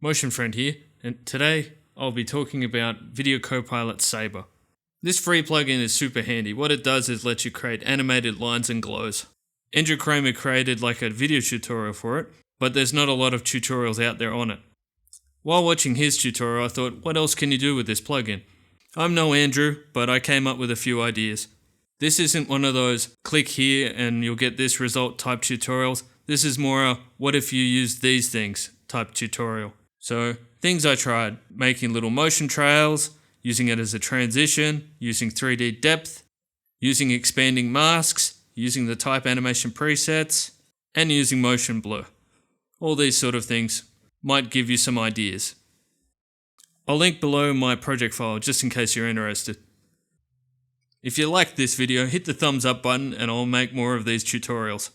Motion Friend here, and today I'll be talking about VideoCopilot's Saber. This free plugin is super handy. What it does is let you create animated lines and glows. Andrew Kramer created like a video tutorial for it, but there's not a lot of tutorials out there on it. While watching his tutorial, I thought, what else can you do with this plugin? I'm no Andrew, but I came up with a few ideas. This isn't one of those click here and you'll get this result type tutorials. This is more a what if you use these things type tutorial. So things I tried, making little motion trails, using it as a transition, using 3D depth, using expanding masks, using the type animation presets, and using motion blur. All these sort of things might give you some ideas. I'll link below my project file just in case you're interested. If you liked this video, hit the thumbs up button and I'll make more of these tutorials.